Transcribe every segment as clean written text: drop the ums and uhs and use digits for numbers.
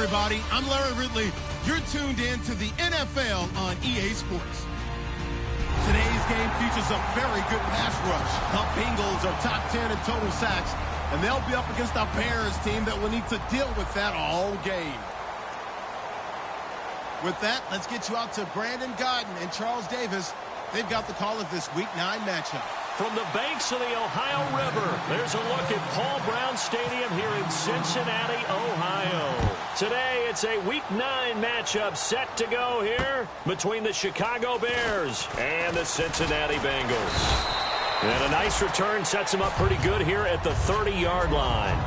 everybody. I'm Larry Ridley. You're tuned in to the NFL on EA Sports. Today's game features a very good pass rush. The Bengals are top 10 in total sacks, and they'll be up against a Bears team that will need to deal with that all game. With that, let's get you out to Brandon Godden and Charles Davis. They've got the call of this Week 9 matchup. From the banks of the Ohio River, there's a look at Paul Brown Stadium here in Cincinnati, Ohio. Today, it's a Week 9 matchup set to go here between the Chicago Bears and the Cincinnati Bengals. And a nice return sets them up pretty good here at the 30-yard line.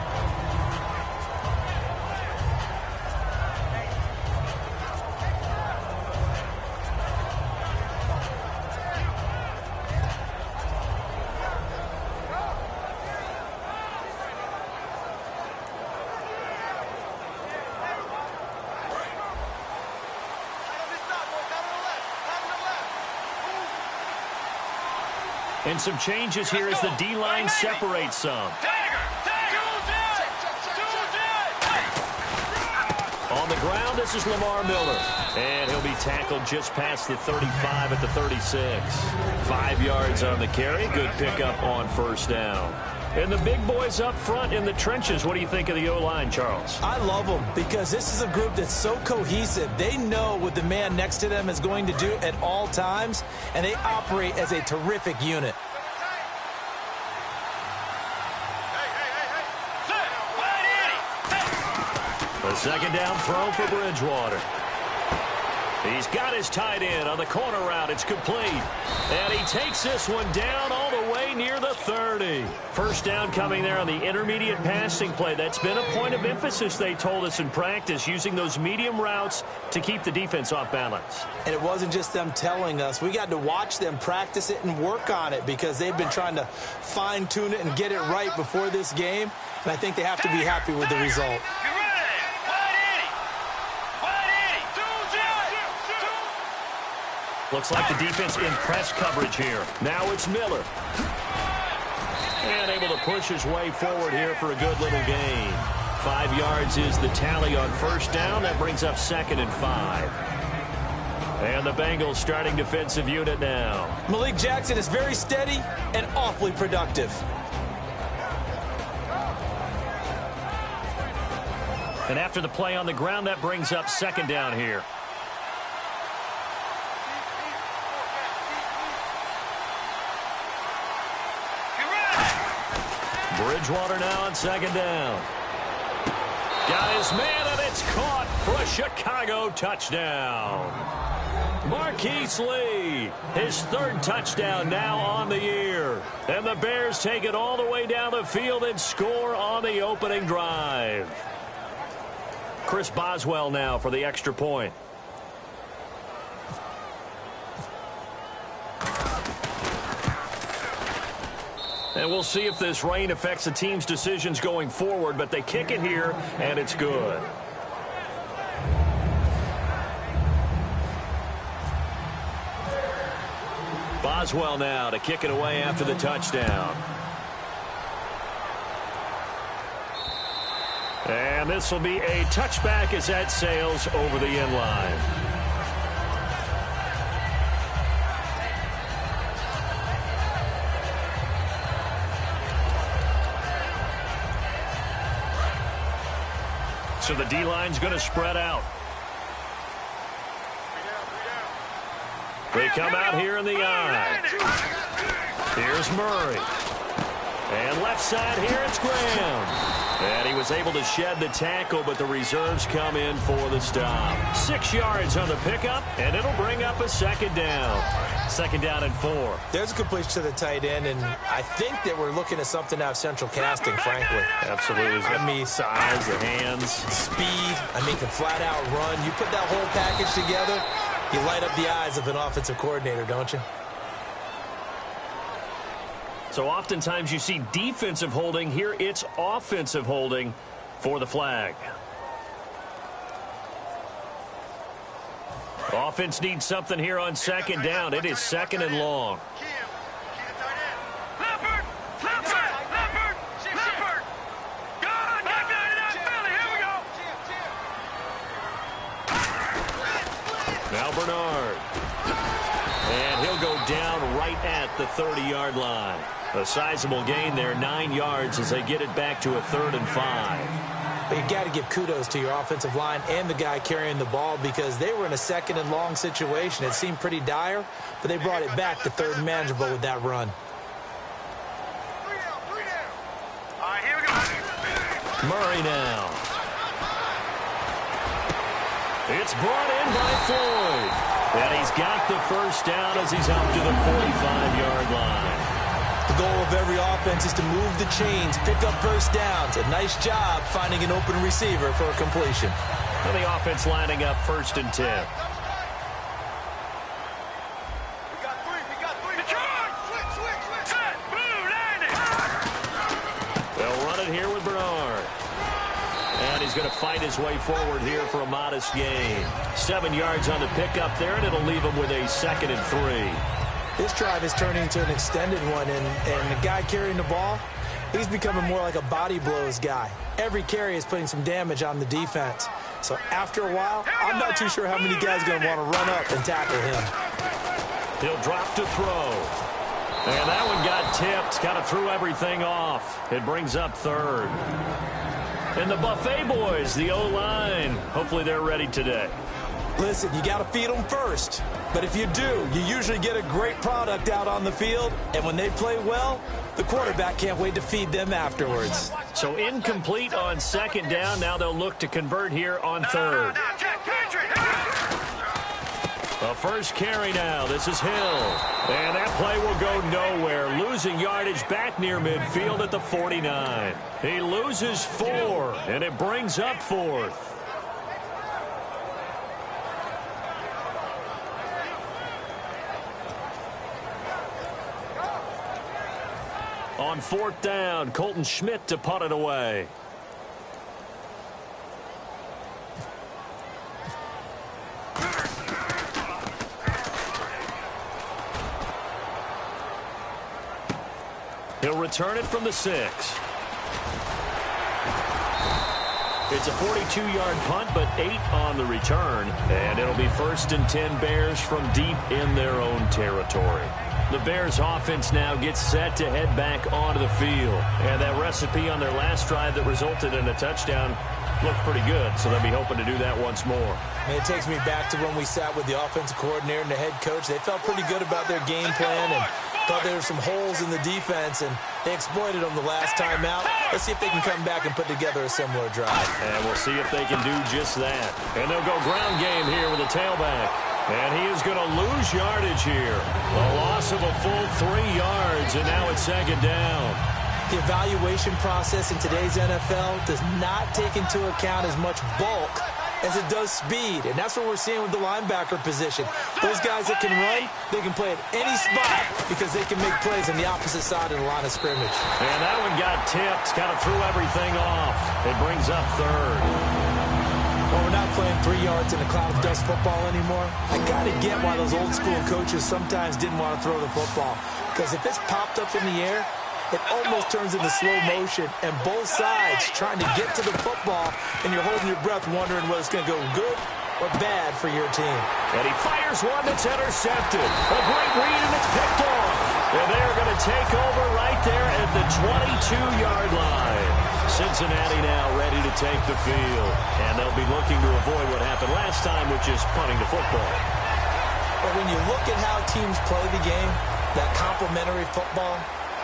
And some changes here as the D-line separates some. On the ground, this is Lamar Miller. And he'll be tackled just past the 35 at the 36. 5 yards on the carry. Good pickup on first down. And the big boys up front in the trenches. What do you think of the O-line, Charles? I love them because this is a group that's so cohesive. They know what the man next to them is going to do at all times, and they operate as a terrific unit. A second down throw for Bridgewater. He's got his tight end on the corner route. It's complete. And he takes this one down all the way near the 30. First down coming there on the intermediate passing play. That's been a point of emphasis, they told us in practice, using those medium routes to keep the defense off balance. And it wasn't just them telling us. We got to watch them practice it and work on it because they've been trying to fine-tune it and get it right before this game. And I think they have to be happy with the result. Looks like the defense in press coverage here. Now it's Miller. And able to push his way forward here for a good little gain. 5 yards is the tally on first down. That brings up 2nd and 5. And the Bengals starting defensive unit now. Malik Jackson is very steady and awfully productive. And after the play on the ground, that brings up 2nd down here. Bridgewater now on 2nd down. Got his man, and it's caught for a Chicago touchdown. Marquise Lee, his 3rd touchdown now on the year. And the Bears take it all the way down the field and score on the opening drive. Chris Boswell now for the extra point. And we'll see if this rain affects the team's decisions going forward, but they kick it here, and it's good. Boswell now to kick it away after the touchdown. And this will be a touchback as that sails over the end line. So the D-line's going to spread out. They come out here in the eye. Here's Murray. And left side here, it's Graham. And he was able to shed the tackle, but the reserves come in for the stop. 6 yards on the pickup, and it'll bring up a 2nd down. 2nd down and 4. There's a completion to the tight end, and I think that we're looking at something out of central casting, frankly. Absolutely. I mean, size, the hands. Speed, I mean, can flat-out run. You put that whole package together, you light up the eyes of an offensive coordinator, don't you? So oftentimes you see defensive holding. Here it's offensive holding for the flag. Offense needs something here on 2nd down. It is 2nd and long. 30-yard line. A sizable gain there, 9 yards as they get it back to a 3rd and 5. But you got to give kudos to your offensive line and the guy carrying the ball because they were in a 2nd and long situation. It seemed pretty dire, but they brought it back to 3rd and manageable with that run. Murray now. It's brought in by Floyd. And he's got the first down as he's up to the 45-yard line. The goal of every offense is to move the chains, pick up first downs. A nice job finding an open receiver for a completion. And the offense lining up 1st and 10. They'll run it here with Bernard. And he's going to fight his way forward here for a modest gain. 7 yards on the pickup there, and it'll leave him with a 2nd and 3. This drive is turning into an extended one, and the guy carrying the ball, he's becoming more like a body blows guy. Every carry is putting some damage on the defense. So after a while, I'm not too sure how many guys are going to want to run up and tackle him. He'll drop to throw. And that one got tipped, kind of threw everything off. It brings up 3rd. And the Buffet boys, the O-line, hopefully they're ready today. Listen, you got to feed them first. But if you do, you usually get a great product out on the field. And when they play well, the quarterback can't wait to feed them afterwards. So incomplete on 2nd down. Now they'll look to convert here on 3rd. The first carry now. This is Hill. And that play will go nowhere. Losing yardage back near midfield at the 49. He loses 4, and it brings up 4th. On 4th down, Colton Schmidt to punt it away. He'll return it from the 6. It's a 42-yard punt, but 8 on the return. And it'll be 1st and 10 Bears from deep in their own territory. The Bears offense now gets set to head back onto the field. And that recipe on their last drive that resulted in a touchdown looked pretty good, so they'll be hoping to do that once more. And it takes me back to when we sat with the offensive coordinator and the head coach. They felt pretty good about their game plan and thought there were some holes in the defense, and they exploited them the last time out. Let's see if they can come back and put together a similar drive. And we'll see if they can do just that. And they'll go ground game here with a tailback. And he is going to lose yardage here. A loss of a full 3 yards, and now it's 2nd down. The evaluation process in today's NFL does not take into account as much bulk as it does speed, and that's what we're seeing with the linebacker position. Those guys that can run, they can play at any spot because they can make plays on the opposite side of the line of scrimmage. And that one got tipped, kind of threw everything off. It brings up 3rd. Well, we're not playing 3 yards in a cloud of dust football anymore. I got to get why those old school coaches sometimes didn't want to throw the football, because if it's popped up in the air, it almost turns into slow motion, and both sides trying to get to the football, and you're holding your breath wondering whether it's going to go good or bad for your team. And he fires one that's intercepted. A great read, and it's picked off. And they're going to take over right there at the 22-yard line. Cincinnati now ready to take the field. And they'll be looking to avoid what happened last time, which is punting the football. But when you look at how teams play the game, that complementary football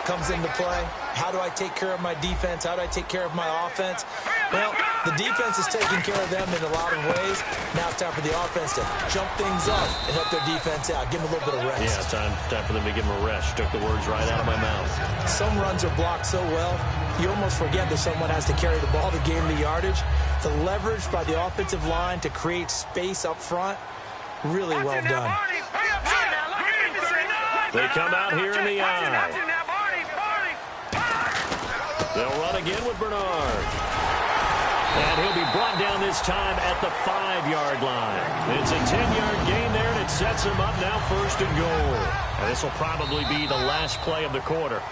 comes into play. How do I take care of my defense? How do I take care of my offense? Well, the defense is taking care of them in a lot of ways. Now it's time for the offense to jump things up and help their defense out. Give them a little bit of rest. Yeah, time for them to give them a rest. Took the words right out of my mouth. Some runs are blocked so well, you almost forget that someone has to carry the ball to gain the yardage. The leverage by the offensive line to create space up front, really well done. They come out here in the eye. They'll run again with Bernard. And he'll be brought down this time at the 5-yard line. It's a 10-yard gain there, and it sets him up now 1st and goal. And this will probably be the last play of the quarter.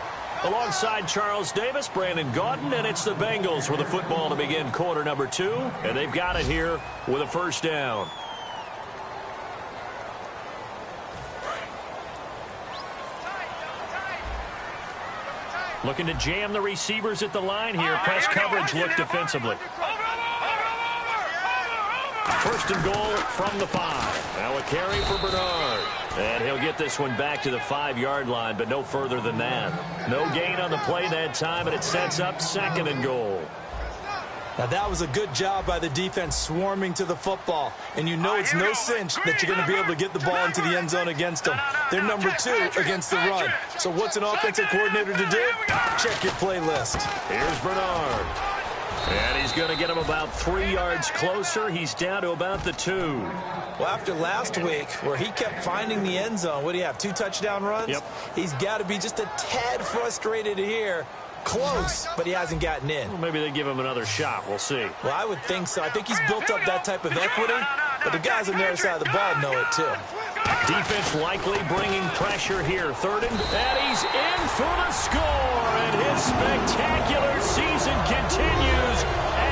Alongside Charles Davis, Brandon Gaudin, and it's the Bengals with the football to begin quarter number 2. And they've got it here with a 1st down. Looking to jam the receivers at the line here. Press coverage, look defensively. First and goal from the 5. Now a carry for Bernard. And he'll get this one back to the 5-yard line, but no further than that. No gain on the play that time, and it sets up second and goal. Now, that was a good job by the defense swarming to the football. And you know it's no cinch that you're going to be able to get the ball into the end zone against them. They're number 2 against the run. So what's an offensive coordinator to do? Check your playlist. Here's Bernard. And he's going to get him about 3 yards closer. He's down to about the 2. Well, after last week, where he kept finding the end zone, what do you have, 2 touchdown runs? Yep. He's got to be just a tad frustrated here. Close, but he hasn't gotten in. Well, maybe they give him another shot. We'll see. Well, I would think so. I think he's built up that type of equity, but the guys on the other side of the ball know it too. Defense likely bringing pressure here. Third and he's in for the score, and his spectacular season continues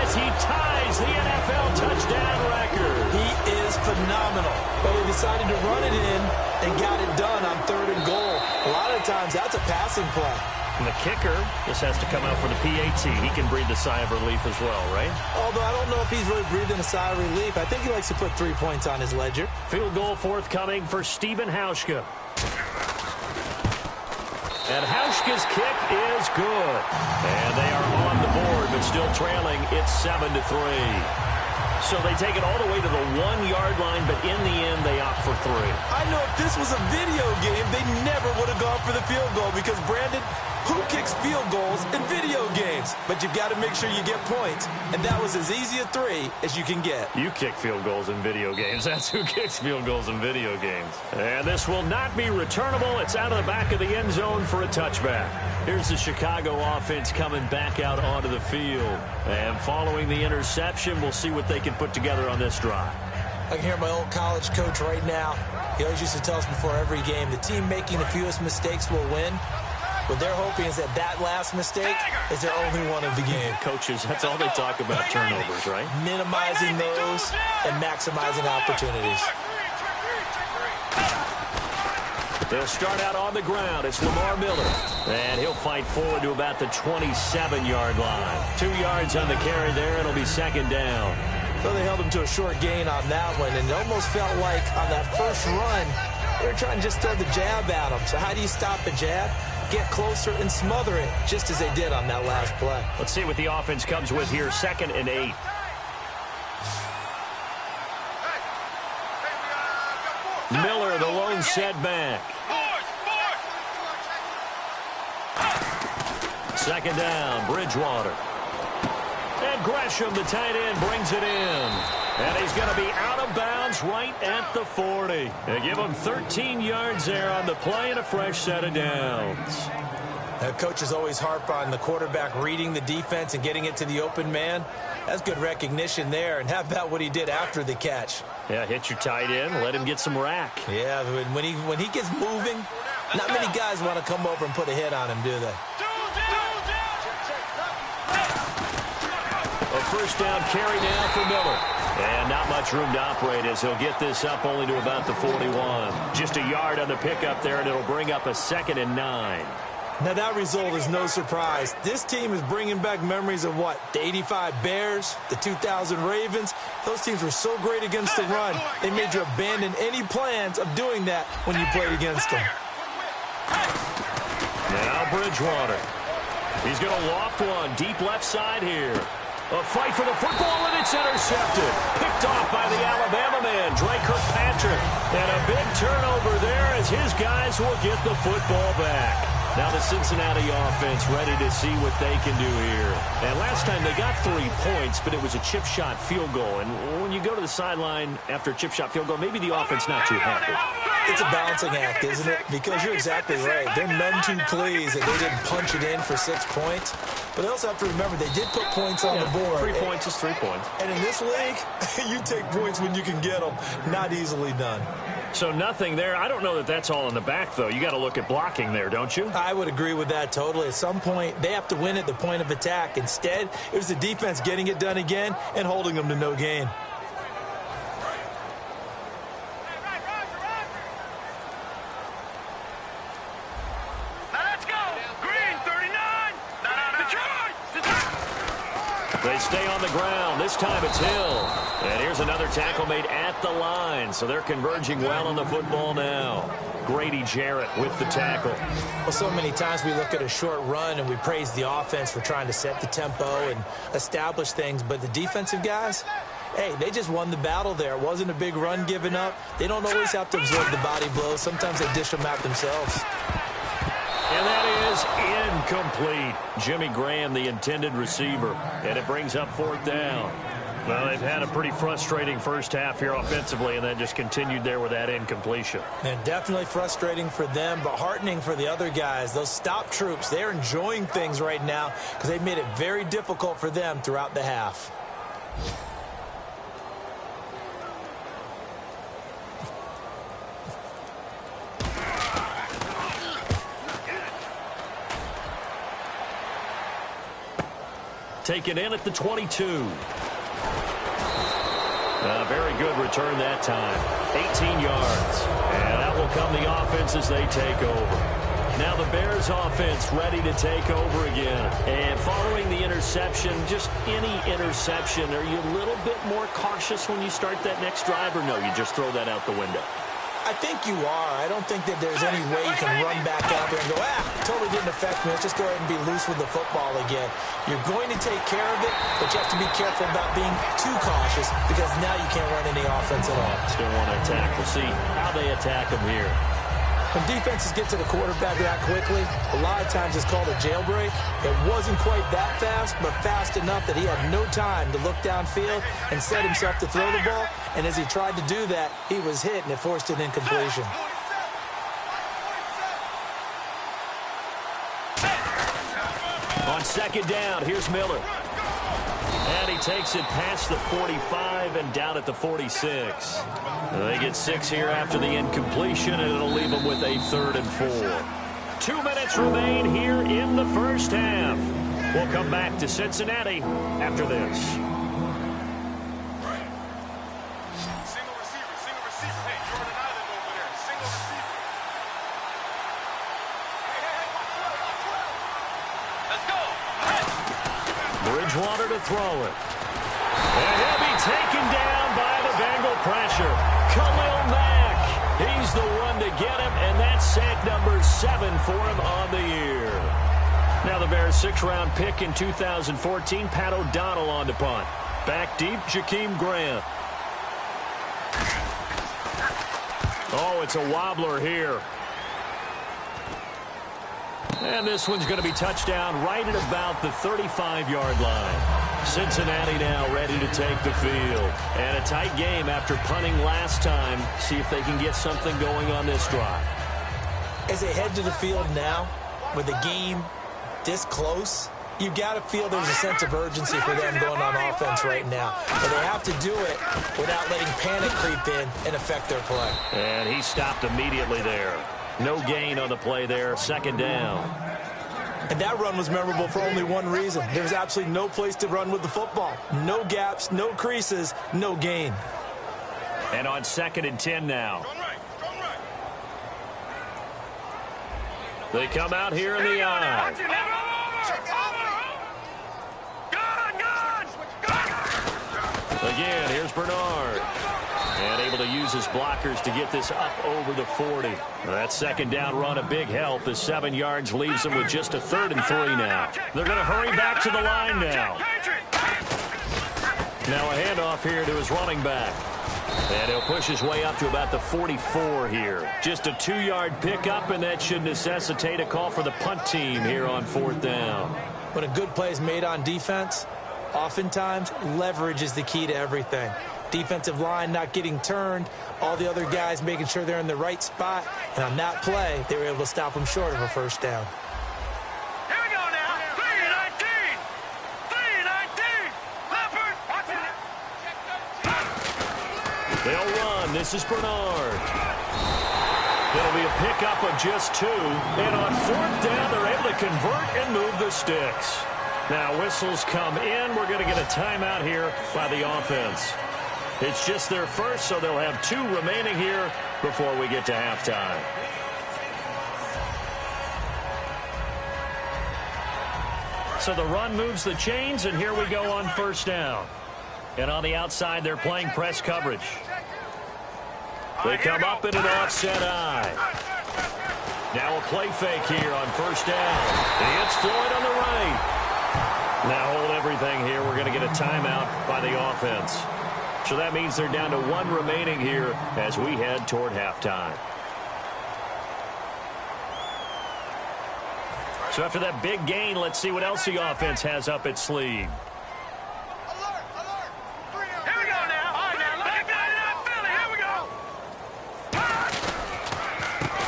as he ties the NFL touchdown record. He is phenomenal, but he decided to run it in and got it done on 3rd and goal. A lot of times that's a passing play. And the kicker just has to come out for the PAT. He can breathe a sigh of relief as well, right? Although I don't know if he's really breathing a sigh of relief. I think he likes to put 3 points on his ledger. Field goal forthcoming for Stephen Hauschka. And Hauschka's kick is good. And they are on the board, but still trailing. It's 7-3. So they take it all the way to the 1-yard line, but in the end, they opt for 3. I know if this was a video game, they never would have gone for the field goal because, Brandon, who kicks field goals in video games? But you've got to make sure you get points, and that was as easy a 3 as you can get. You kick field goals in video games. That's who kicks field goals in video games. And this will not be returnable. It's out of the back of the end zone for a touchback. Here's the Chicago offense coming back out onto the field. And following the interception, we'll see what they can put together on this drive. I can hear my old college coach right now. He always used to tell us before every game, the team making the fewest mistakes will win. What they're hoping is that that last mistake is their only one of the game. Coaches, that's all they talk about, turnovers, right? Minimizing those and maximizing opportunities. They'll start out on the ground. It's Lamar Miller. And he'll fight forward to about the 27-yard line. 2 yards on the carry there. It'll be second down. So they held him to a short gain on that one, and it almost felt like on that first run, they were trying to just throw the jab at him. So how do you stop the jab? Get closer and smother it, just as they did on that last play. Let's see what the offense comes with here. 2nd and 8. Miller, the lone setback. Second down, Bridgewater. And Gresham, the tight end, brings it in. And he's going to be out of bounds right at the 40. They give him 13 yards there on the play and a fresh set of downs. Coaches always harp on the quarterback reading the defense and getting it to the open man. That's good recognition there. And how about what he did after the catch? Yeah, hit your tight end, let him get some rack. Yeah, when he gets moving, not many guys want to come over and put a hit on him, do they? A first down carry now for Miller. And not much room to operate as he'll get this up only to about the 41. Just a yard on the pickup there, and it'll bring up a 2nd and 9. Now, that result is no surprise. This team is bringing back memories of what? The 85 Bears, the 2000 Ravens. Those teams were so great against the run. They made you abandon any plans of doing that when you played against them. Now Bridgewater. He's going to loft one deep left side here. A fight for the football, and it's intercepted. Picked off by the Alabama man, Drake Kirkpatrick. And a big turnover there as his guys will get the football back. Now the Cincinnati offense ready to see what they can do here. And last time they got 3 points, but it was a chip shot field goal. And when you go to the sideline after a chip shot field goal, maybe the offense not too happy. It's a balancing act, isn't it? Because you're exactly right. They're none too pleased that they didn't punch it in for 6 points. But they also have to remember they did put points on the board. 3 points is 3 points. And in this league, you take points when you can get them. Not easily done. So nothing there. I don't know that that's all in the back, though. You got to look at blocking there, don't you? I would agree with that totally. At some point, they have to win at the point of attack. Instead, it was the defense getting it done again and holding them to no gain. Let's go. Green 39. They stay on the ground. This time it's Hill. And here's another tackle made at the line. So they're converging well on the football now. Grady Jarrett with the tackle. Well, so many times we look at a short run and we praise the offense for trying to set the tempo and establish things. But the defensive guys, hey, they just won the battle there. It wasn't a big run given up. They don't always have to absorb the body blows. Sometimes they dish them out themselves. And that is incomplete. Jimmy Graham, the intended receiver. And it brings up 4th down. Well, they've had a pretty frustrating first half here offensively, and then just continued there with that incompletion. And definitely frustrating for them, but heartening for the other guys. Those stop troops, they're enjoying things right now because they've made it very difficult for them throughout the half. Taken in at the 22. Very good return that time. 18 yards. And that will come the offense as they take over. Now the Bears offense ready to take over again. And following the interception, just any interception, are you a little bit more cautious when you start that next drive, or no, you just throw that out the window? I think you are. I don't think that there's any way you can run back out there and go, totally didn't affect me. Let's just go ahead and be loose with the football again. You're going to take care of it, but you have to be careful about being too cautious because now you can't run any offense at all. Still want to attack. We'll see how they attack them here. When defenses get to the quarterback that quickly, a lot of times it's called a jailbreak. It wasn't quite that fast, but fast enough that he had no time to look downfield and set himself to throw the ball. And as he tried to do that, he was hit, and it forced an incompletion. On 2nd down, here's Miller. And he takes it past the 45 and down at the 46. They get 6 here after the incompletion, and it'll leave them with a 3rd and 4. 2 minutes remain here in the first half. We'll come back to Cincinnati after this. Single receiver. Hey, Jordan Island over there. Single receiver. Hey, watch well. Let's go. Bridgewater to throw it. And he'll be taken down by the Bengal pressure. Khalil Mack. He's the one to get him, and that's sack number 7 for him on the year. Now the Bears' 6th-round pick in 2014, Pat O'Donnell on to punt. Back deep, Jakeem Grant. Oh, it's a wobbler here. And this one's going to be touchdown right at about the 35-yard line. Cincinnati now ready to take the field. And a tight game after punting last time. See if they can get something going on this drive. As they head to the field now, with the game this close, you got to feel there's a sense of urgency for them going on offense right now. But they have to do it without letting panic creep in and affect their play. And he stopped immediately there. No gain on the play there. 2nd down. And that run was memorable for only one reason. There's absolutely no place to run with the football. No gaps, no creases, no gain. And on 2nd and 10 now. They come out here in the eye. Again, here's Bernard. And able to use his blockers to get this up over the 40. That 2nd down run, a big help as 7 yards leaves them with just a 3rd and 3 now. They're going to hurry back to the line now. Now a handoff here to his running back. And he'll push his way up to about the 44 here. Just a 2-yard pickup, and that should necessitate a call for the punt team here on 4th down. When a good play is made on defense, oftentimes leverage is the key to everything. Defensive line not getting turned, all the other guys making sure they're in the right spot, and on that play, they were able to stop them short of a 1st down. Here we go now. 3-19. 3-19. Leopard. They'll run. This is Bernard. It'll be a pickup of just 2. And on 4th down, they're able to convert and move the sticks. Now whistles come in. We're going to get a timeout here by the offense. It's just their first, so they'll have 2 remaining here before we get to halftime. So the run moves the chains, and here we go on first down. And on the outside, they're playing press coverage. They come up in an offset eye. Now a play fake here on first down. It's Floyd on the right. Now hold everything here. We're going to get a timeout by the offense. So that means they're down to 1 remaining here as we head toward halftime. So after that big gain, let's see what else the offense has up its sleeve.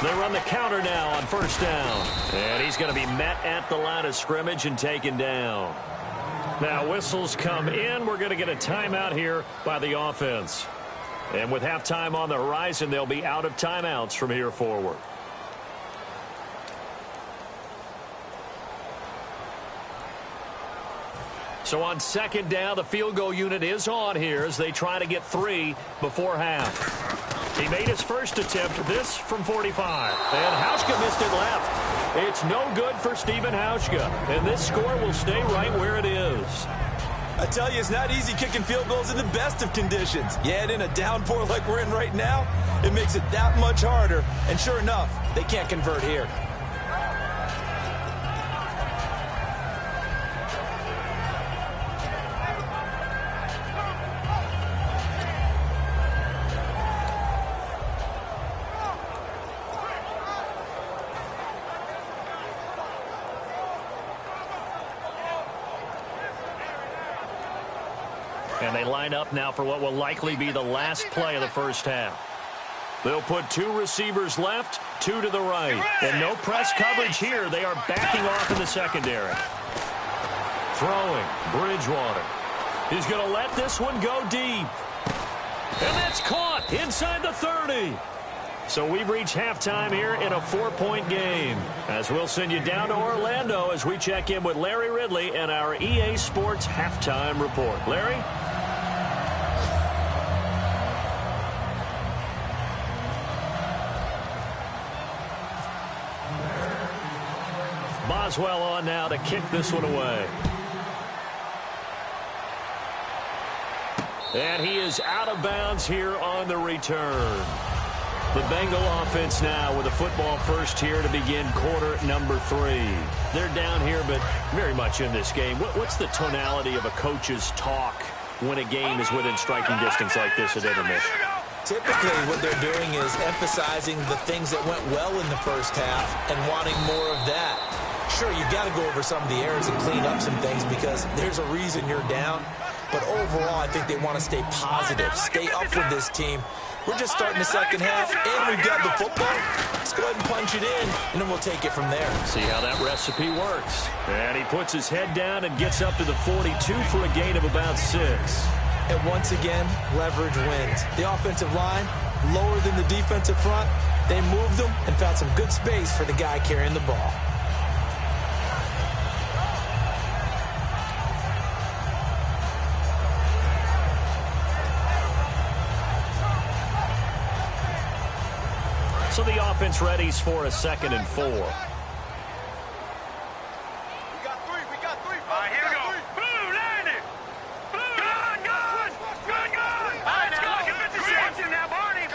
They run the counter now on first down. And he's going to be met at the line of scrimmage and taken down. Now whistles come in. We're going to get a timeout here by the offense. And with halftime on the horizon, they'll be out of timeouts from here forward. So on second down, the field goal unit is on here as they try to get 3 before half. He made his first attempt, this from 45. And Hauschka missed it left. It's no good for Stephen Hauschka. And this score will stay right where it is. I tell you, it's not easy kicking field goals in the best of conditions. Yet in a downpour like we're in right now, it makes it that much harder. And sure enough, they can't convert here. And they line up now for what will likely be the last play of the first half. They'll put 2 receivers left, 2 to the right. And no press coverage here. They are backing off in the secondary. Throwing, Bridgewater. He's going to let this one go deep. And that's caught inside the 30. So we've reached halftime here in a 4-point game. As we'll send you down to Orlando as we check in with Larry Ridley and our EA Sports Halftime Report. Larry? Boswell on now to kick this one away. And he is out of bounds here on the return. The Bengal offense now with a football first here to begin quarter number 3. They're down here, but very much in this game. What's the tonality of a coach's talk when a game is within striking distance like this at intermission? Typically, what they're doing is emphasizing the things that went well in the first half and wanting more of that. Sure, you've got to go over some of the errors and clean up some things because there's a reason you're down. But overall, I think they want to stay positive, stay up with this team. We're just starting the second half, and we've got the football. Let's go ahead and punch it in, and then we'll take it from there. See how that recipe works. And he puts his head down and gets up to the 42 for a gain of about 6. And once again, leverage wins. The offensive line, lower than the defensive front. They moved them and found some good space for the guy carrying the ball. So the offense readies for a 2nd and 4. We got 3. All right, here we go. Blue, landing. Blue. Gun. All right, now look at 56. Now, Barney.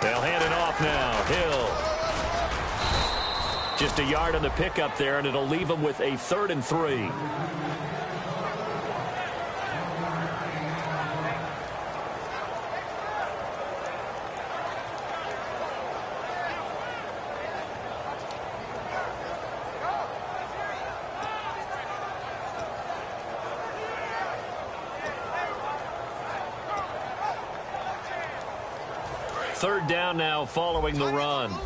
They'll hand it off now. Hill. Just a yard on the pickup there, and it'll leave them with a 3rd and 3. Third down now following the run. All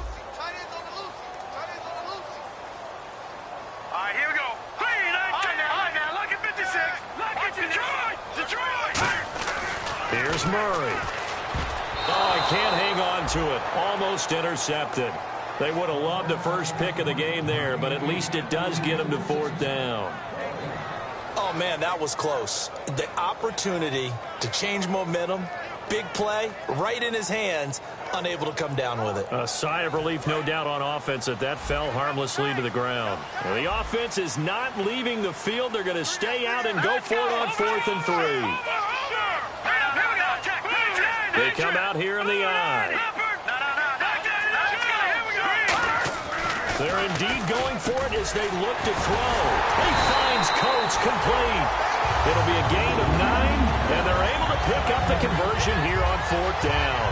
right, here we go. All right, now, look at 56. Look at Detroit. Here's Murray. Oh, he can't hang on to it. Almost intercepted. They would have loved the first pick of the game there, but at least it does get them to 4th down. Oh, man, that was close. The opportunity to change momentum big play right in his hands, unable to come down with it. A sigh of relief, no doubt, on offense that fell harmlessly to the ground. Well, the offense is not leaving the field. They're going to stay out and go for it on 4th and 3. They come out here in the eye. They're indeed going for it as they look to throw. He finds Coates complete. It'll be a gain of 9, and they're able to pick up the conversion here on 4th down.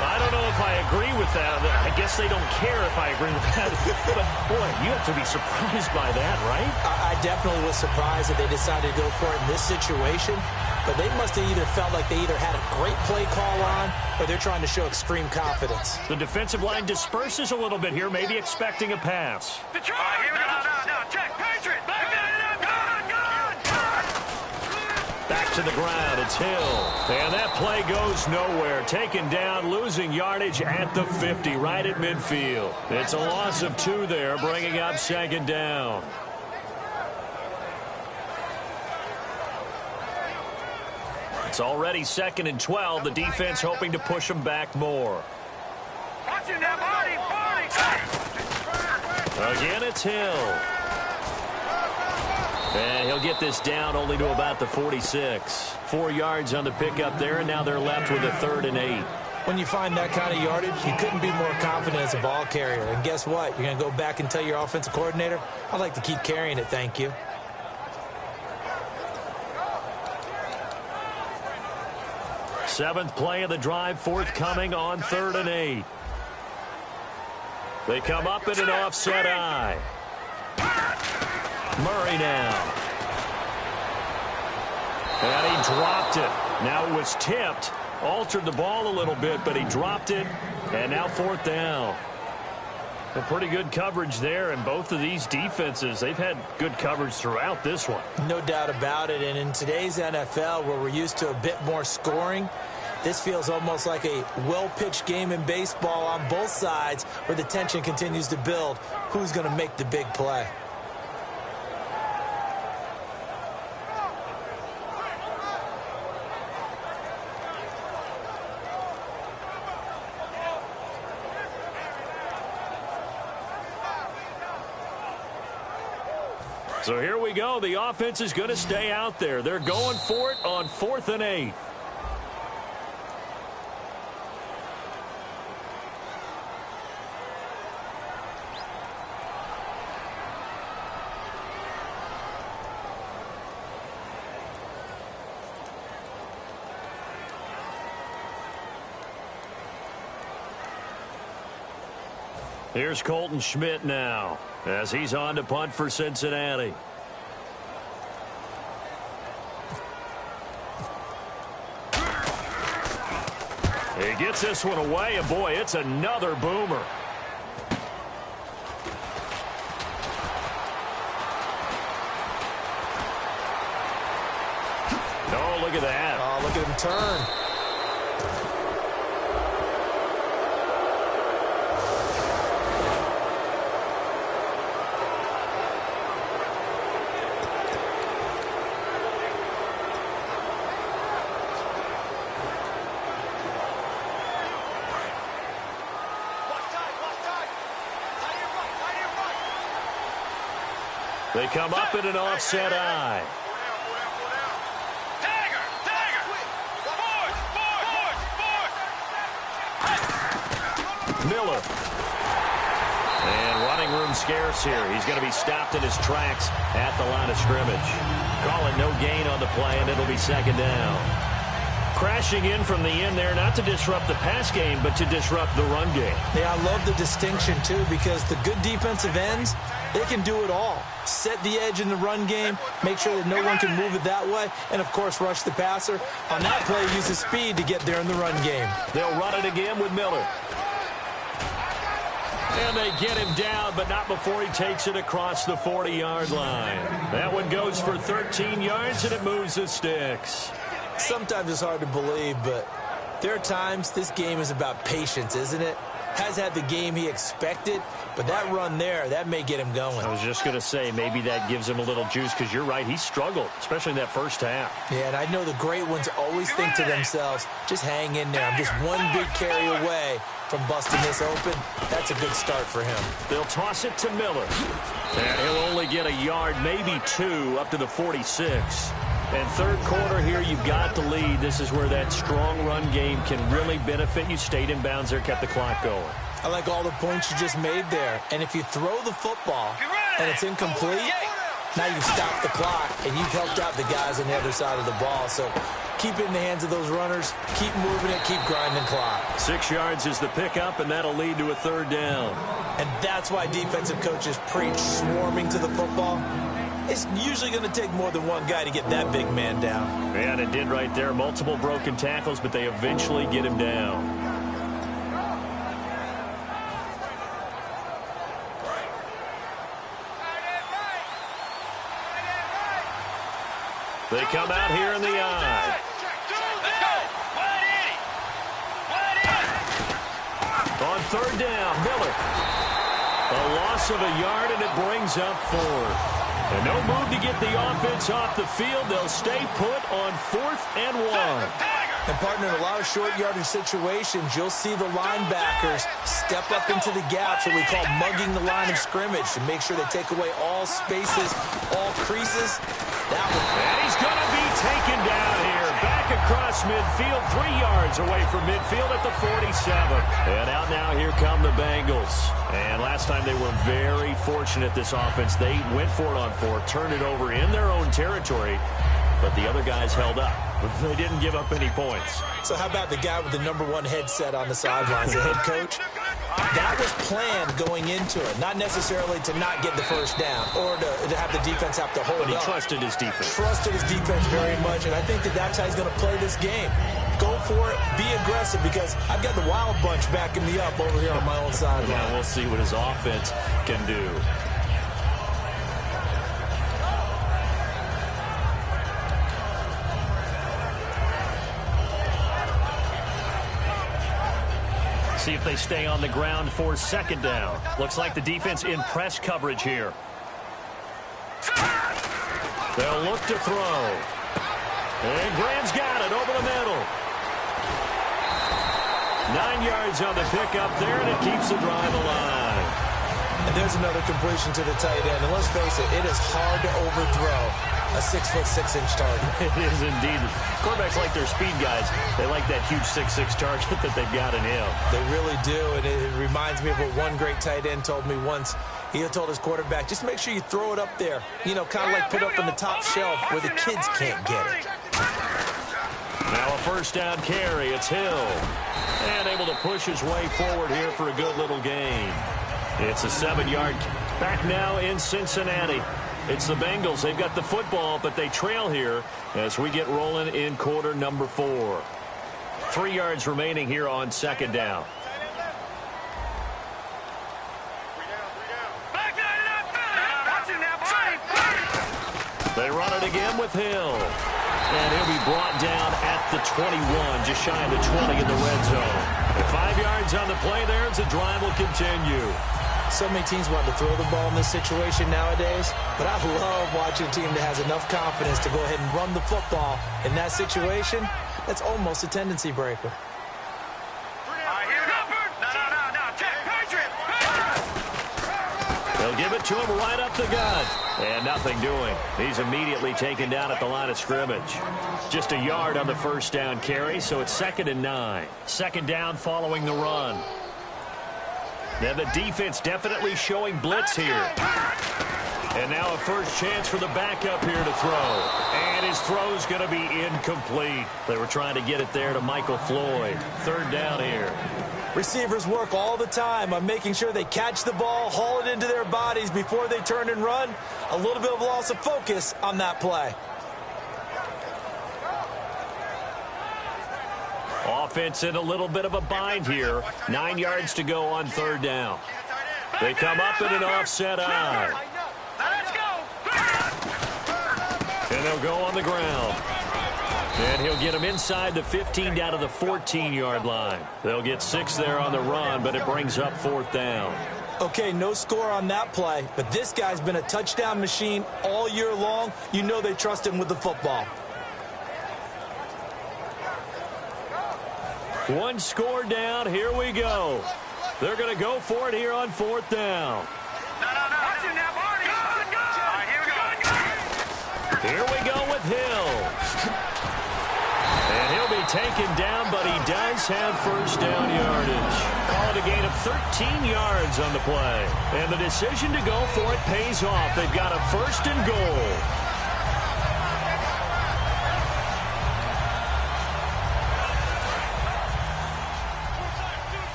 I don't know if I agree with that. I guess they don't care if I agree with that. But, boy, you have to be surprised by that, right? I definitely was surprised that they decided to go for it in this situation. But they must have either felt like they either had a great play call on or they're trying to show extreme confidence. The defensive line disperses a little bit here, maybe expecting a pass. Back to the ground, it's Hill. And that play goes nowhere. Taken down, losing yardage at the 50, right at midfield. It's a loss of 2 there, bringing up 2nd down. It's already 2nd and 12. The defense hoping to push them back more. Again, it's Hill. And he'll get this down only to about the 46. 4 yards on the pickup there, and now they're left with a 3rd and 8. When you find that kind of yardage, you couldn't be more confident as a ball carrier. And guess what? You're going to go back and tell your offensive coordinator, I'd like to keep carrying it, thank you. Seventh play of the drive, forthcoming on 3rd and 8. They come up in an offset eye. Murray now. And he dropped it. Now it was tipped. Altered the ball a little bit, but he dropped it. And now 4th down. A pretty good coverage there, and both of these defenses, they've had good coverage throughout this one. No doubt about it, and in today's NFL, where we're used to a bit more scoring, this feels almost like a well-pitched game in baseball on both sides where the tension continues to build. Who's going to make the big play? So here we go. The offense is going to stay out there. They're going for it on 4th and 8. Here's Colton Schmidt now as he's on to punt for Cincinnati. He gets this one away, and boy, it's another boomer. Oh, look at that. Oh, look at him turn. They come up in an offset eye. Miller. And running room scarce here. He's going to be stopped in his tracks at the line of scrimmage. Call it no gain on the play, and it'll be 2nd down. Crashing in from the end there, not to disrupt the pass game, but to disrupt the run game. Yeah, I love the distinction, too, because the good defensive ends, they can do it all. Set the edge in the run game, make sure that no one can move it that way, and, of course, rush the passer. On that play, use the speed to get there in the run game. They'll run it again with Miller. And they get him down, but not before he takes it across the 40-yard line. That one goes for 13 yards, and it moves the sticks. Sometimes it's hard to believe, but there are times this game is about patience, isn't it? has had the game he expected, but that run there, that may get him going. I was just going to say, maybe that gives him a little juice, because you're right, he struggled, especially in that first half. Yeah, and I know the great ones always think to themselves, just hang in there. I'm just one big carry away from busting this open. That's a good start for him. They'll toss it to Miller. And he'll only get a yard, maybe 2, up to the 46. And third quarter here, you've got the lead. This is where that strong run game can really benefit you. Stayed in bounds there, kept the clock going. I like all the points you just made there. And if you throw the football and it's incomplete, now you've stopped the clock and you've helped out the guys on the other side of the ball. So keep it in the hands of those runners. Keep moving it. Keep grinding clock. 6 yards is the pickup, and that'll lead to a third down. And that's why defensive coaches preach swarming to the football. It's usually going to take more than one guy to get that big man down. Yeah, and it did right there. Multiple broken tackles, but they eventually get him down. They come out here in the eye. On third down, Miller. A loss of a yard, and it brings up 4th. And no move to get the offense off the field. They'll stay put on 4th and 1. And, partner, in a lot of short yardage situations, you'll see the linebackers step up into the gaps, what we call mugging the line of scrimmage, to make sure they take away all spaces, all creases. And he's going to be taken down here. Back across midfield, 3 yards away from midfield at the 47. And out now, here come the Bengals. And last time they were very fortunate, this offense. They went for it on 4, turned it over in their own territory, but the other guys held up. They didn't give up any points. So how about the guy with the #1 headset on the sidelines, the head coach? That was planned going into it, not necessarily to not get the first down or to have the defense have to hold up. But he trusted his defense. Trusted his defense very much, and I think that's how he's going to play this game. Go for it, be aggressive, because I've got the wild bunch backing me up over here on my own sideline. Now we'll see what his offense can do. See if they stay on the ground for second down. Looks like the defense in press coverage here. They'll look to throw. And Graham's got it over the middle. 9 yards on the pickup there, and it keeps the drive alive. And there's another completion to the tight end. And let's face it, it is hard to overthrow a 6'6" target. It is indeed. Quarterbacks like their speed guys. They like that huge 6'6" target that they've got in him. They really do, and it reminds me of what one great tight end told me once. He told his quarterback, just make sure you throw it up there. You know, kind of like put up on the top shelf where the kids can't get it. Now a first down carry. It's Hill. And able to push his way forward here for a good little gain. It's a 7-yard back now in Cincinnati. It's the Bengals. They've got the football, but they trail here as we get rolling in quarter number 4. 3 yards remaining here on second down. They run it again with Hill. And he'll be brought down at the 21, just shy of the 20 in the red zone. And 5 yards on the play there as the drive will continue. So many teams want to throw the ball in this situation nowadays, but I love watching a team that has enough confidence to go ahead and run the football. In that situation, that's almost a tendency breaker. They'll give it to him right up the gut. And nothing doing. He's immediately taken down at the line of scrimmage. Just a yard on the first down carry, so it's 2nd and 9. Second down following the run. Now the defense definitely showing blitz here. And now a first chance for the backup here to throw. And his throw's going to be incomplete. They were trying to get it there to Michael Floyd. Third down here. Receivers work all the time on making sure they catch the ball, haul it into their bodies before they turn and run. A little bit of loss of focus on that play. Offense in a little bit of a bind here. 9 yards to go on third down. They come up in an offset eye. And they'll go on the ground. And he'll get him inside the 15 down to the 14-yard line. They'll get 6 there on the run, but it brings up 4th down. Okay, no score on that play, but this guy's been a touchdown machine all year long. You know they trust him with the football. 1 score down. Here we go. They're going to go for it here on 4th down. Here we go with Hill. And he'll be taken down, but he does have first down yardage. Call it a gain of 13 yards on the play. And the decision to go for it pays off. They've got a 1st and goal.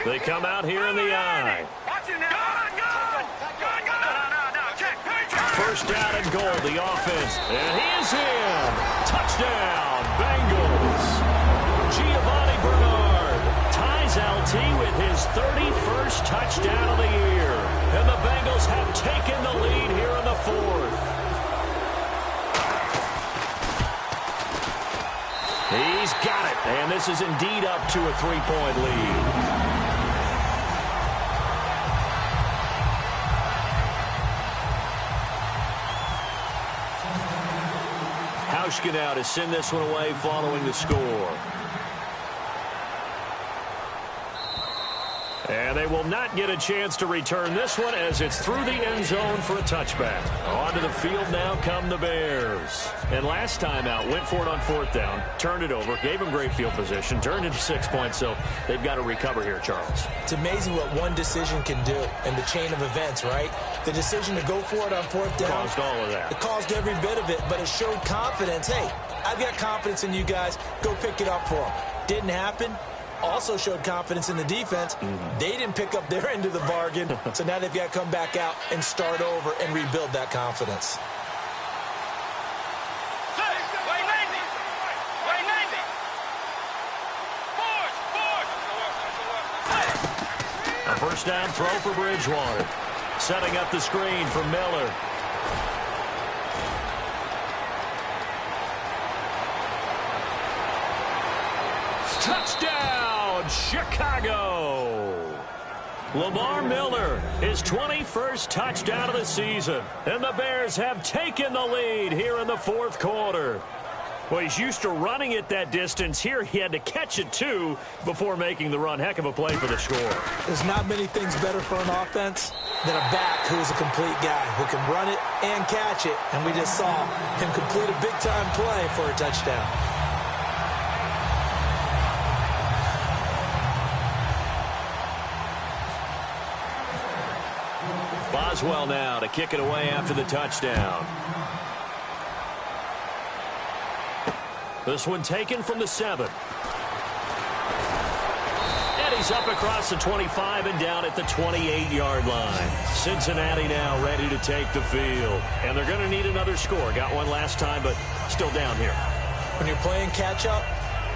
They come out here in the I. First down and goal, the offense. And he is in. Touchdown, Bengals. Giovanni Bernard ties LT with his 31st touchdown of the year. And the Bengals have taken the lead here in the 4th. He's got it. And this is indeed up to a 3-point lead. Now to send this one away following the score. And they will not get a chance to return this one as it's through the end zone for a touchback. Onto the field now come the Bears. And last time out, went for it on 4th down, turned it over, gave them great field position, turned it to 6 points, so they've got to recover here, Charles. It's amazing what one decision can do in the chain of events, right? The decision to go for it on 4th down. Caused all of that. It caused every bit of it, but it showed confidence. Hey, I've got confidence in you guys. Go pick it up for them. Didn't happen. Also showed confidence in the defense. They didn't pick up their end of the bargain, so now they've got to come back out and start over and rebuild that confidence. A first down throw for Bridgewater. Setting up the screen for Miller. Touchdown, Chicago! Lamar Miller, his 21st touchdown of the season. And the Bears have taken the lead here in the 4th quarter. Well, he's used to running it that distance. Here he had to catch it, too, before making the run. Heck of a play for the score. There's not many things better for an offense than a back who's a complete guy who can run it and catch it. And we just saw him complete a big-time play for a touchdown. Boswell now to kick it away after the touchdown. This one taken from the 7. And he's up across the 25 and down at the 28-yard line. Cincinnati now ready to take the field. And they're going to need another score. Got one last time, but still down here. When you're playing catch-up,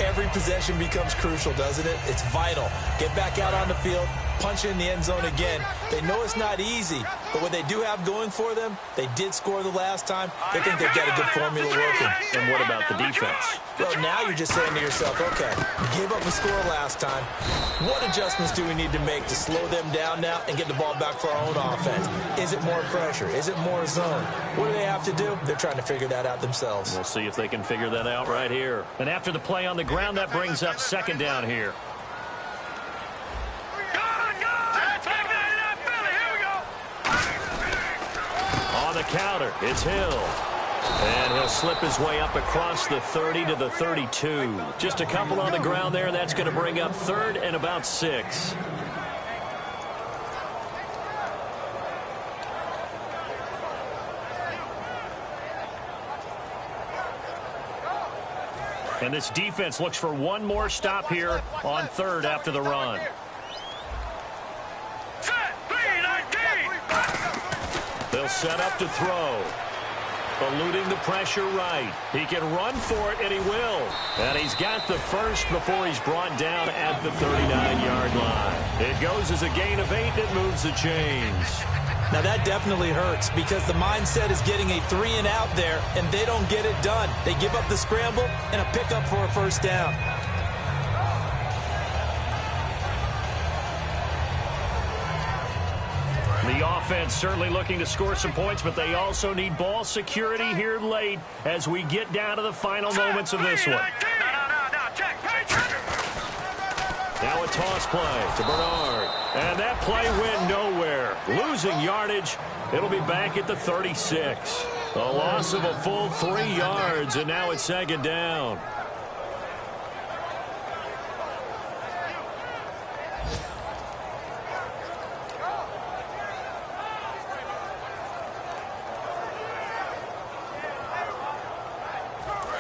every possession becomes crucial, doesn't it? It's vital. Get back out on the field, punch in the end zone again. They know it's not easy, but what they do have going for them, they did score the last time. They think they've got a good formula working. And what about the defense? Well, now you're just saying to yourself, okay, gave up a score last time. What adjustments do we need to make to slow them down now and get the ball back for our own offense? Is it more pressure? Is it more zone? What do they have to do? They're trying to figure that out themselves. We'll see if they can figure that out right here. And after the play on the ground, that brings up 2nd down here. On the counter, it's Hill. And he'll slip his way up across the 30 to the 32. Just a couple on the ground there, and that's going to bring up 3rd and about 6. And this defense looks for one more stop here on 3rd after the run. They'll set up to throw. Eluding the pressure right. He can run for it, and he will. And he's got the first before he's brought down at the 39-yard line. It goes as a gain of 8, and it moves the chains. Now, that definitely hurts because the mindset is getting a 3-and-out there, and they don't get it done. They give up the scramble and a pickup for a first down. The offense certainly looking to score some points, but they also need ball security here late as we get down to the final moments of this one. Now a toss play to Bernard. And that play went nowhere. Losing yardage. It'll be back at the 36. A loss of a full 3 yards, and now it's second down.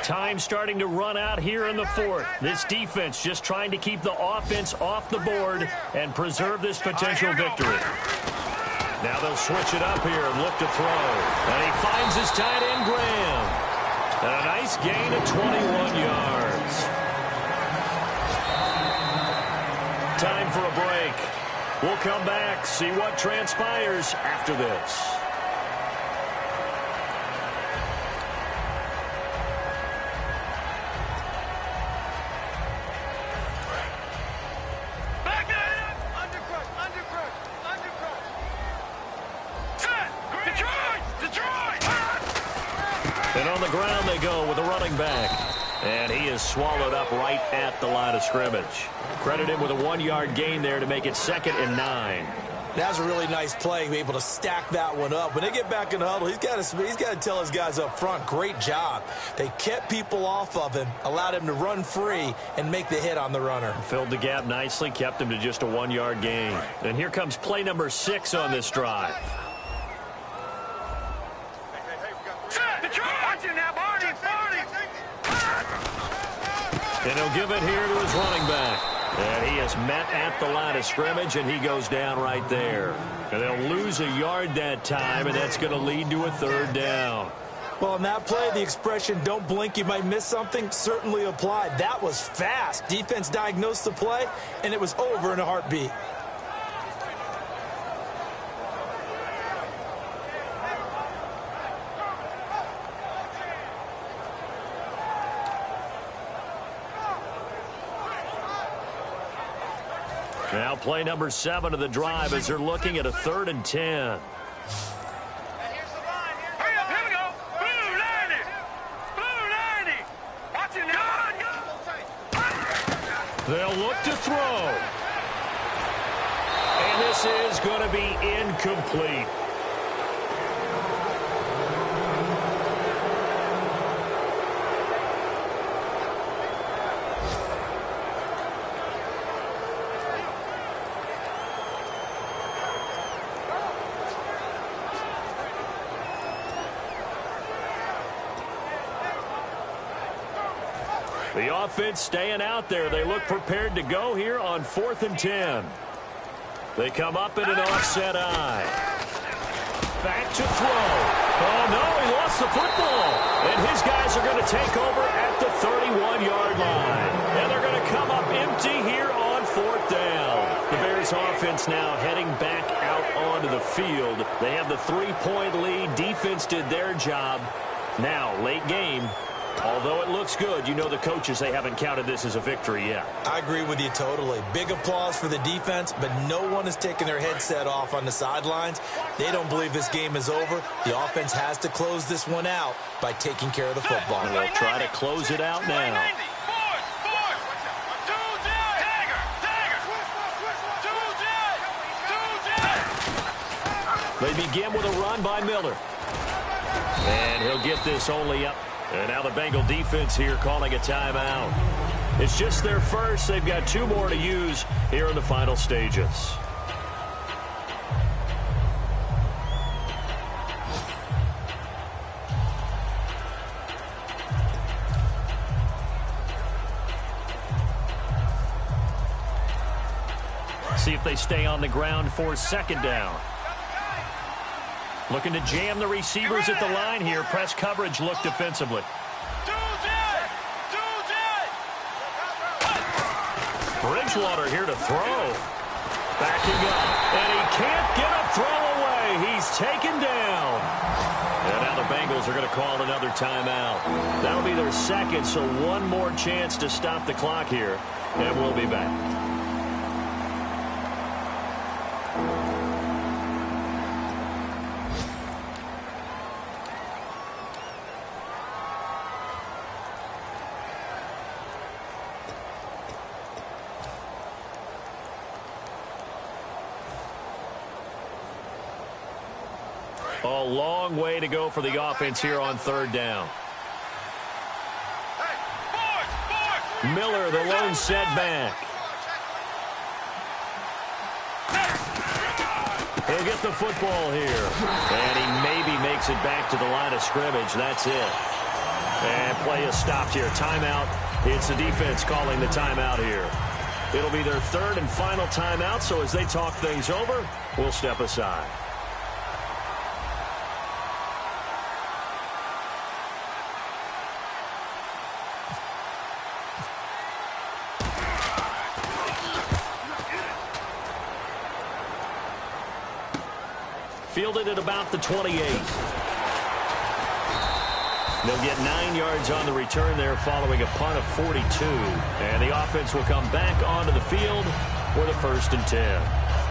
Time starting to run out here in the fourth. This defense just trying to keep the offense off the board and preserve this potential victory. Now they'll switch it up here and look to throw. And he finds his tight end, Graham. And a nice gain of 21 yards. Time for a break. We'll come back, see what transpires after this. And on the ground they go with a running back. And he is swallowed up right at the line of scrimmage. Credit him with a 1-yard gain there to make it 2nd and 9. That was a really nice play, be able to stack that one up. When they get back in the huddle, he's got to tell his guys up front, great job. They kept people off of him, allowed him to run free, and make the hit on the runner. Filled the gap nicely, kept him to just a 1-yard gain. And here comes play number 6 on this drive. And he'll give it here to his running back. And he is met at the line of scrimmage, and he goes down right there. And they'll lose a yard that time, and that's going to lead to a 3rd down. Well, on that play, the expression, don't blink, you might miss something, certainly applied. That was fast. Defense diagnosed the play, and it was over in a heartbeat. Now play number 7 of the drive as they're looking at a 3rd and 10. They'll look to throw. And this is going to be incomplete. The offense staying out there. They look prepared to go here on 4th and 10. They come up in an offset eye. Back to throw. Oh, no, he lost the football. And his guys are going to take over at the 31-yard line. And they're going to come up empty here on 4th down. The Bears offense now heading back out onto the field. They have the 3-point lead. Defense did their job. Now, late game. Although it looks good, you know the coaches, they haven't counted this as a victory yet. I agree with you totally. Big applause for the defense, but no one is taking their headset off on the sidelines. They don't believe this game is over. The offense has to close this one out by taking care of the football. And they'll try to close it out now. They begin with a run by Miller. And he'll get this only up. And now the Bengal defense here calling a timeout. It's just their first. They've got 2 more to use here in the final stages. See if they stay on the ground for 2nd down. Looking to jam the receivers at the line here. Press coverage look defensively. Bridgewater here to throw. Backing up. And he can't get a throw away. away. He's taken down. And now the Bengals are going to call another timeout. That'll be their second, so one more chance to stop the clock here. And we'll be back. A long way to go for the offense here on third down. Miller, the lone setback. He'll get the football here. And he maybe makes it back to the line of scrimmage. That's it. And play is stopped here. Timeout. It's the defense calling the timeout here. It'll be their third and final timeout, so as they talk things over, we'll step aside. Fielded at about the 28. They'll get 9 yards on the return there following a punt of 42. And the offense will come back onto the field for the 1st and 10.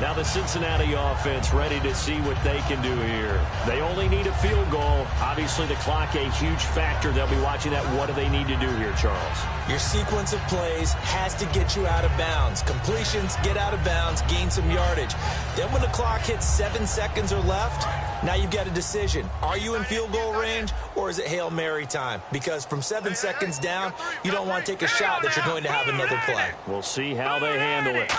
Now the Cincinnati offense ready to see what they can do here. They only need a field goal. Obviously the clock a huge factor. They'll be watching that. What do they need to do here, Charles? Your sequence of plays has to get you out of bounds. Completions, get out of bounds, gain some yardage. Then when the clock hits 7 seconds or left, now you've got a decision. Are you in field goal range or is it Hail Mary time? Because from 7 seconds down, you don't want to take a shot that you're going to have another play. We'll see how they handle it.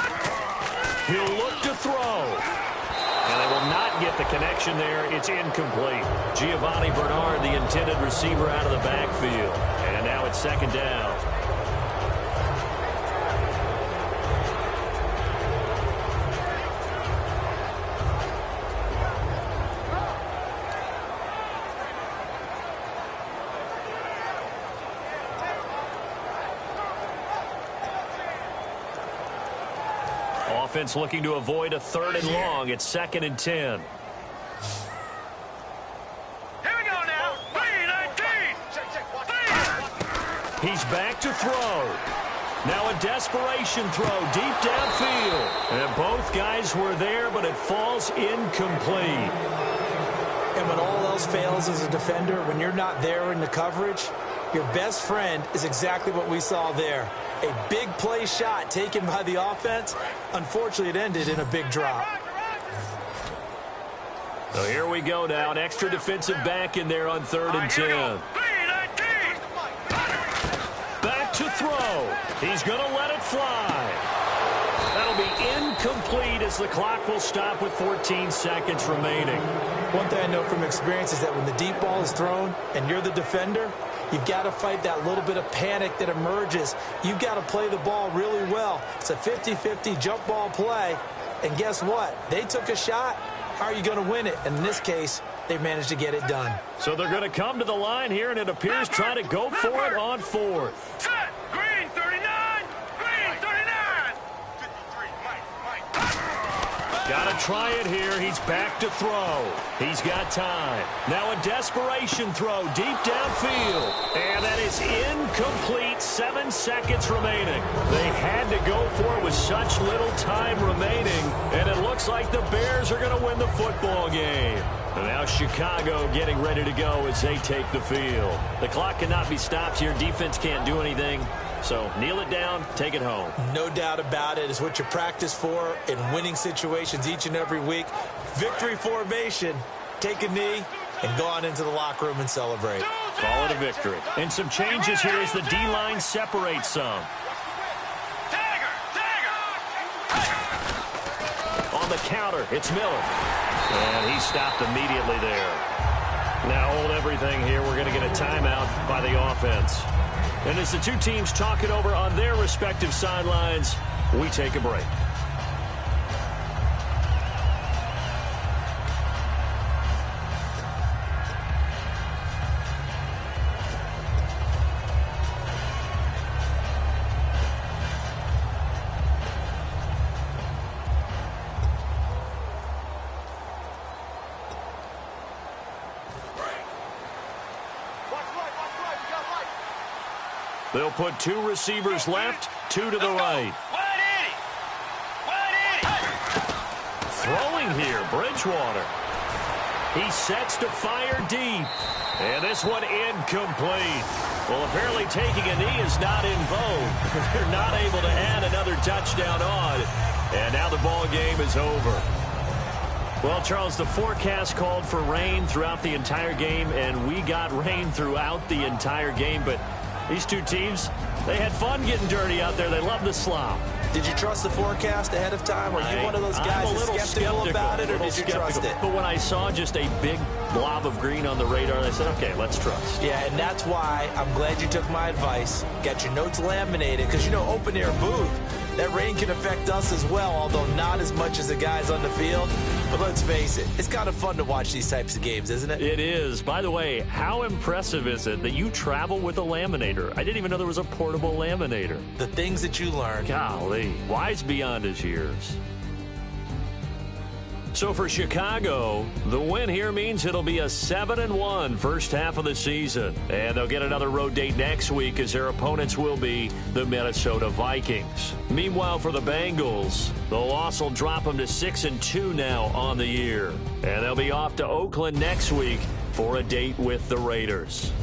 He'll look to throw. And they will not get the connection there. It's incomplete. Giovanni Bernard, the intended receiver, out of the backfield. And now it's 2nd down. Offense looking to avoid a 3rd and long. It's 2nd and 10. Here we go now. 3-19. He's back to throw. Now a desperation throw deep downfield. And both guys were there, but it falls incomplete. And when all else fails as a defender, when you're not there in the coverage, your best friend is exactly what we saw there. A big play shot taken by the offense. Unfortunately, it ended in a big drop. So here we go now. An extra defensive back in there on 3rd and 10. Back to throw. He's going to let it fly. That'll be incomplete as the clock will stop with 14 seconds remaining. One thing I know from experience is that when the deep ball is thrown and you're the defender, you've got to fight that little bit of panic that emerges. You've got to play the ball really well. It's a 50-50 jump ball play. And guess what? They took a shot. How are you going to win it? And in this case, they managed to get it done. So they're going to come to the line here, and it appears trying to go for it on 4th. Set. Green 39. Green 39. 53. Mike. Got to try it here. He's back to throw. He's got time. Now a desperation throw deep downfield. And that is incomplete. 7 seconds remaining. They had to go for it with such little time remaining. And it looks like the Bears are going to win the football game. And now Chicago getting ready to go as they take the field. The clock cannot be stopped here. Defense can't do anything. So kneel it down, take it home. No doubt about it. It's what you practice for in winning situations each and every week. Victory formation. Take a knee and go on into the locker room and celebrate. Call it a victory. And some changes here as the D-line separates some. On the counter, it's Miller. And he stopped immediately there. Now hold everything here. We're going to get a timeout by the offense. And as the two teams talk it over on their respective sidelines, we take a break. They'll put 2 receivers left, 2 to the right. Throwing here, Bridgewater. He sets to fire deep. And this one incomplete. Well, apparently taking a knee is not in vogue. They're not able to add another touchdown on. And now the ball game is over. Well, Charles, the forecast called for rain throughout the entire game, and we got rain throughout the entire game. But these two teams, they had fun getting dirty out there. They love the slop. Did you trust the forecast ahead of time? Were you one of those guys who's skeptical about it, or did you trust it? But when I saw just a big blob of green on the radar, I said, okay, let's trust. Yeah, and that's why I'm glad you took my advice. Got your notes laminated, because, you know, open-air booth, that rain can affect us as well, although not as much as the guys on the field. But let's face it, it's kind of fun to watch these types of games, isn't it? It is. By the way, how impressive is it that you travel with a laminator? I didn't even know there was a portable laminator. The things that you learn. Golly, wise beyond his years. So for Chicago, the win here means it'll be a 7-1 first half of the season. And they'll get another road date next week as their opponents will be the Minnesota Vikings. Meanwhile, for the Bengals, the loss will drop them to 6-2 now on the year. And they'll be off to Oakland next week for a date with the Raiders.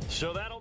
So that'll